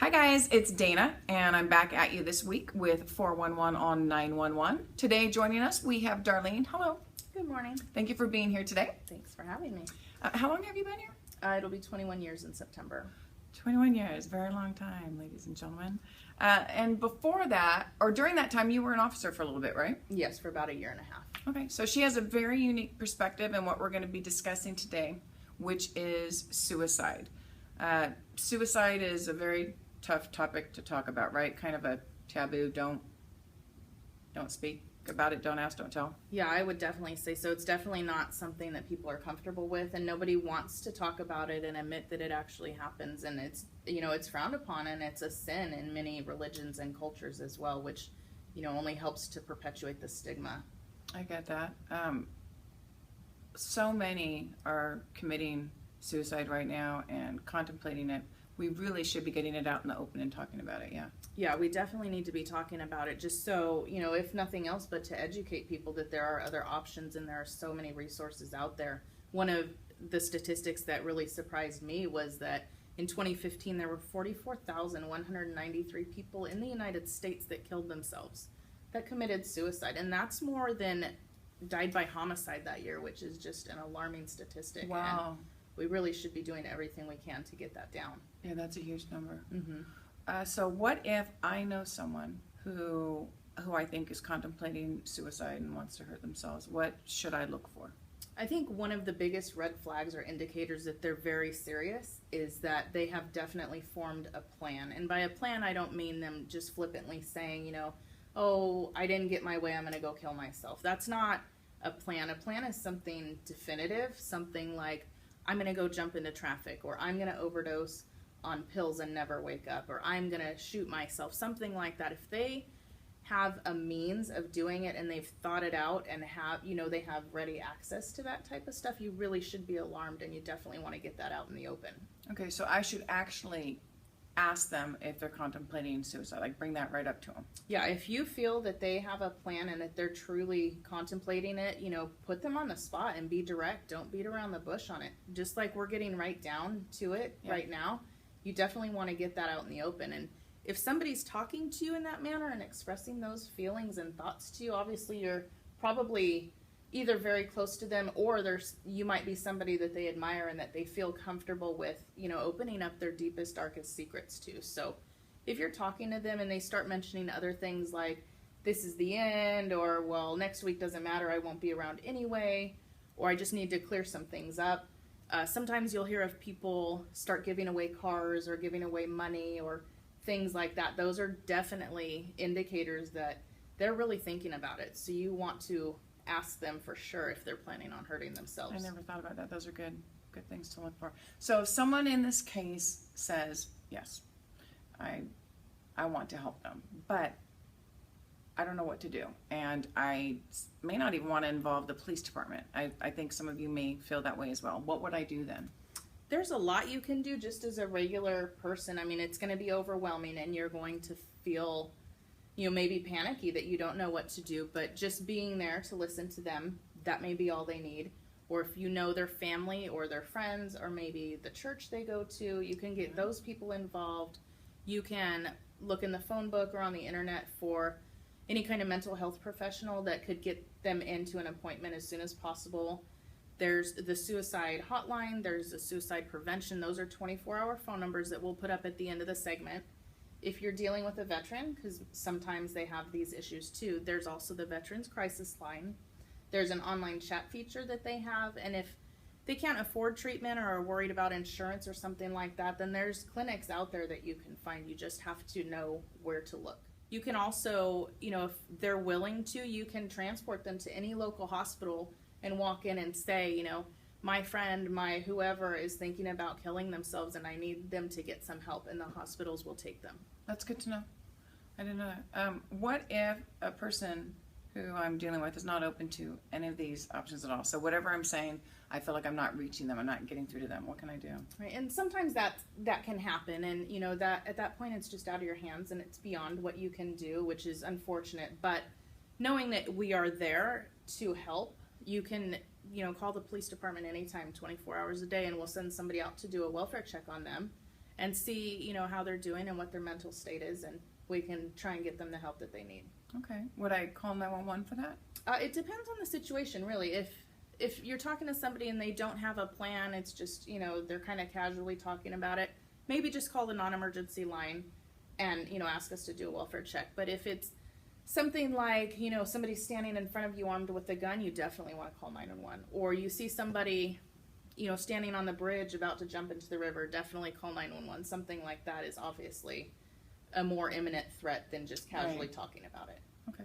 Hi guys, it's Dana, and I'm back at you this week with 411 on 911. Today joining us, we have Darlene. Hello. Good morning. Thank you for being here today. Thanks for having me. How long have you been here? It'll be 21 years in September. 21 years, very long time, ladies and gentlemen. And before that, or during that time, you were an officer for a little bit, right? Yes, for about a year and a half. Okay, so she has a very unique perspective in what we're going to be discussing today, which is suicide. Suicide is a very tough topic to talk about, right? Kind of a taboo. Don't speak about it. Don't ask, don't tell. Yeah, I would definitely say so. It's definitely not something that people are comfortable with, and nobody wants to talk about it and admit that it actually happens. And it's, it's frowned upon, and it's a sin in many religions and cultures as well, which, only helps to perpetuate the stigma. I get that. So many are committing suicide right now and contemplating it. We really should be getting it out in the open and talking about it, yeah. Yeah, we definitely need to be talking about it just so, if nothing else, but to educate people that there are other options and there are so many resources out there. One of the statistics that really surprised me was that in 2015, there were 44,193 people in the United States that killed themselves, that committed suicide. And that's more than died by homicide that year, which is just an alarming statistic. Wow. And we really should be doing everything we can to get that down. Yeah, that's a huge number. Mm-hmm. So what if I know someone who I think is contemplating suicide and wants to hurt themselves? What should I look for? I think one of the biggest red flags or indicators that they're very serious is that they have definitely formed a plan. And by a plan, I don't mean them just flippantly saying, oh, I didn't get my way, I'm going to go kill myself. That's not a plan. A plan is something definitive, something like, I'm going to go jump into traffic, or I'm going to overdose on pills and never wake up, or I'm going to shoot myself, something like that. If they have a means of doing it and they've thought it out and have, they have ready access to that type of stuff, you really should be alarmed, and you definitely want to get that out in the open. Okay, so I should actually ask them if they're contemplating suicide, like bring that right up to them. Yeah, if you feel that they have a plan and that they're truly contemplating it, put them on the spot and be direct. Don't beat around the bush on it. Just like we're getting right down to it right now, you definitely want to get that out in the open. And if somebody's talking to you in that manner and expressing those feelings and thoughts to you, obviously you're probably either very close to them, or you might be somebody that they admire and that they feel comfortable with, opening up their deepest, darkest secrets to. So if you're talking to them and they start mentioning other things like, this is the end, or, well, next week doesn't matter, I won't be around anyway, or I just need to clear some things up. Sometimes you'll hear of people start giving away cars or giving away money or things like that. Those are definitely indicators that they're really thinking about it. So you want to ask them for sure if they're planning on hurting themselves. I never thought about that. Those are good things to look for. So if someone in this case says, yes, I want to help them, but I don't know what to do, and I may not even want to involve the police department. I think some of you may feel that way as well. What would I do then? There's a lot you can do just as a regular person. I mean, it's going to be overwhelming, and you're going to feel maybe panicky that you don't know what to do, but just being there to listen to them, that may be all they need. Or if you know their family or their friends or maybe the church they go to, you can get those people involved. You can look in the phone book or on the internet for any kind of mental health professional that could get them into an appointment as soon as possible. There's the suicide hotline, there's the suicide prevention. Those are 24-hour phone numbers that we'll put up at the end of the segment. If you're dealing with a veteran, because sometimes they have these issues too, there's also the Veterans Crisis Line. There's an online chat feature that they have, and if they can't afford treatment or are worried about insurance or something like that, then there's clinics out there that you can find. You just have to know where to look. You can also, if they're willing to, you can transport them to any local hospital and walk in and say, my friend, my whoever is thinking about killing themselves and I need them to get some help, and the hospitals will take them. That's good to know. I didn't know that. What if a person who I'm dealing with is not open to any of these options at all? So whatever I'm saying, I feel like I'm not reaching them, I'm not getting through to them. What can I do? Right, and sometimes that can happen, and that at that point it's just out of your hands and it's beyond what you can do, which is unfortunate. But knowing that we are there to help, you can call the police department anytime, 24 hours a day, and we'll send somebody out to do a welfare check on them. and see, you know, how they're doing and what their mental state is, and we can try and get them the help that they need. Okay. Would I call 911 for that? It depends on the situation, really. If you're talking to somebody and they don't have a plan, it's just, you know, they're kind of casually talking about it, maybe just call the non-emergency line and, you know, ask us to do a welfare check. But if it's something like, you know, somebody standing in front of you armed with a gun, you definitely want to call 911. Or you see somebody, you know, standing on the bridge about to jump into the river, definitely call 911. Something like that is obviously a more imminent threat than just casually talking about it. Okay.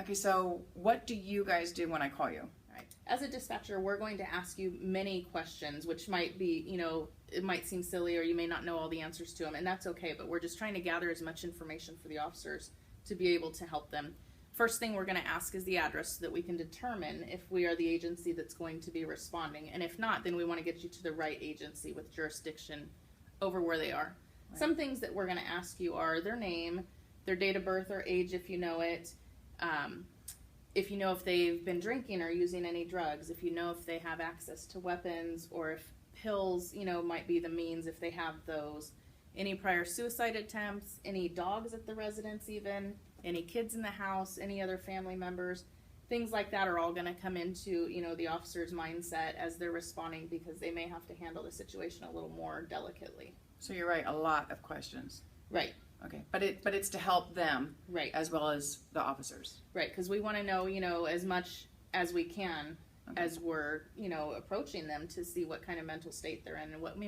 Okay, so what do you guys do when I call you? Right. As a dispatcher, we're going to ask you many questions, which might be, you know, it might seem silly or you may not know all the answers to them, and that's okay, but we're just trying to gather as much information for the officers to be able to help them. First thing we're going to ask is the address so that we can determine if we are the agency that's going to be responding, and if not, then we want to get you to the right agency with jurisdiction over where they are. Right. Some things that we're going to ask you are their name, their date of birth or age if you know it, if you know if they've been drinking or using any drugs, if you know if they have access to weapons, or if pills, you know, might be the means if they have those, any prior suicide attempts, any dogs at the residence even, any kids in the house, any other family members, things like that are all going to come into, you know, the officer's mindset as they're responding, because they may have to handle the situation a little more delicately. So you're right, a lot of questions. Right. Okay, but it's to help them, right, as well as the officers, right? Because we want to know, you know, as much as we can, okay, as we're, you know, approaching them, to see what kind of mental state they're in and what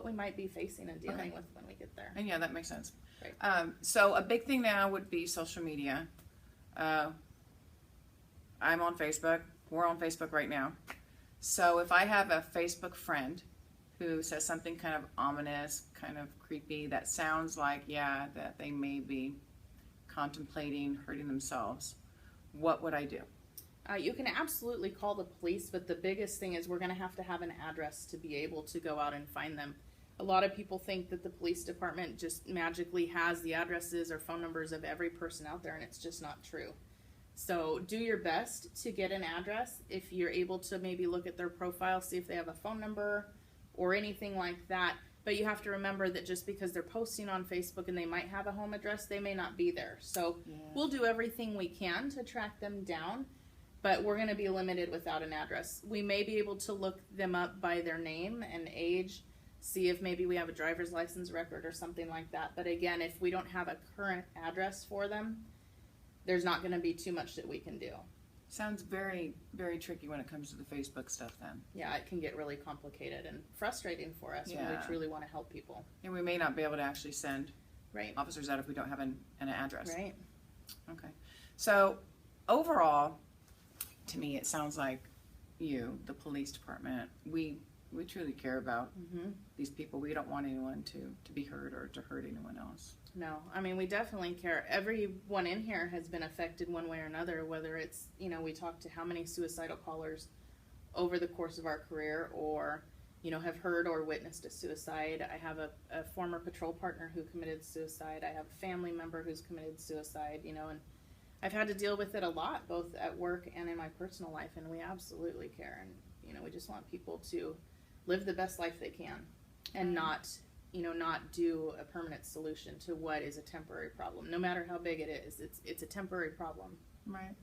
we might be facing and dealing with when we get there. And yeah, that makes sense. Right. So a big thing now would be social media. I'm on Facebook. We're on Facebook right now. So if I have a Facebook friend who says something kind of ominous, kind of creepy, that sounds like, yeah, that they may be contemplating hurting themselves, what would I do? You can absolutely call the police, but the biggest thing is we're going to have an address to be able to go out and find them. A lot of people think that the police department just magically has the addresses or phone numbers of every person out there, and it's just not true. So do your best to get an address. If you're able to maybe look at their profile, see if they have a phone number or anything like that. But you have to remember that just because they're posting on Facebook and they might have a home address, they may not be there. So we'll do everything we can to track them down, but we're going to be limited without an address. We may be able to look them up by their name and age, see if maybe we have a driver's license record or something like that. But again, if we don't have a current address for them, there's not going to be too much that we can do. Sounds very, very tricky when it comes to the Facebook stuff then. Yeah, it can get really complicated and frustrating for us when we truly want to help people. And we may not be able to actually send right, officers out if we don't have an address. Right. Okay. So overall, to me, it sounds like you, the police department, we truly care about these people. We don't want anyone to be hurt or to hurt anyone else. No, I mean, we definitely care. Everyone in here has been affected one way or another, whether it's, you know, we talked to how many suicidal callers over the course of our career, or, you know, have heard or witnessed a suicide. I have a former patrol partner who committed suicide. I have a family member who's committed suicide, you know, and I've had to deal with it a lot, both at work and in my personal life, and we absolutely care. And, you know, we just want people to live the best life they can and not do a permanent solution to what is a temporary problem. No matter how big it is, it's a temporary problem. Right.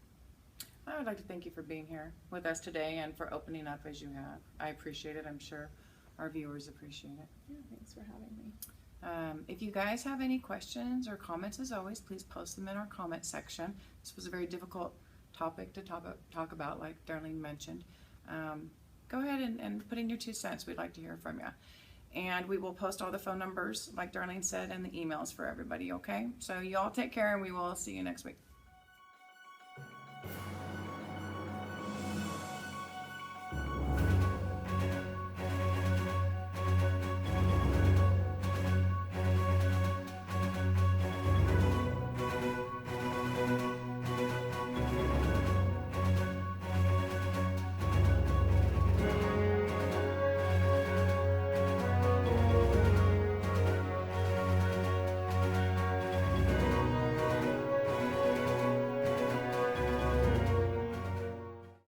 I would like to thank you for being here with us today and for opening up as you have. I appreciate it. I'm sure our viewers appreciate it. Yeah, thanks for having me. If you guys have any questions or comments, as always, please post them in our comment section. This was a very difficult topic to talk about, like Darlene mentioned. Go ahead and put in your 2 cents. We'd like to hear from you. And we will post all the phone numbers, like Darlene said, and the emails for everybody, okay? So you all take care, and we will see you next week.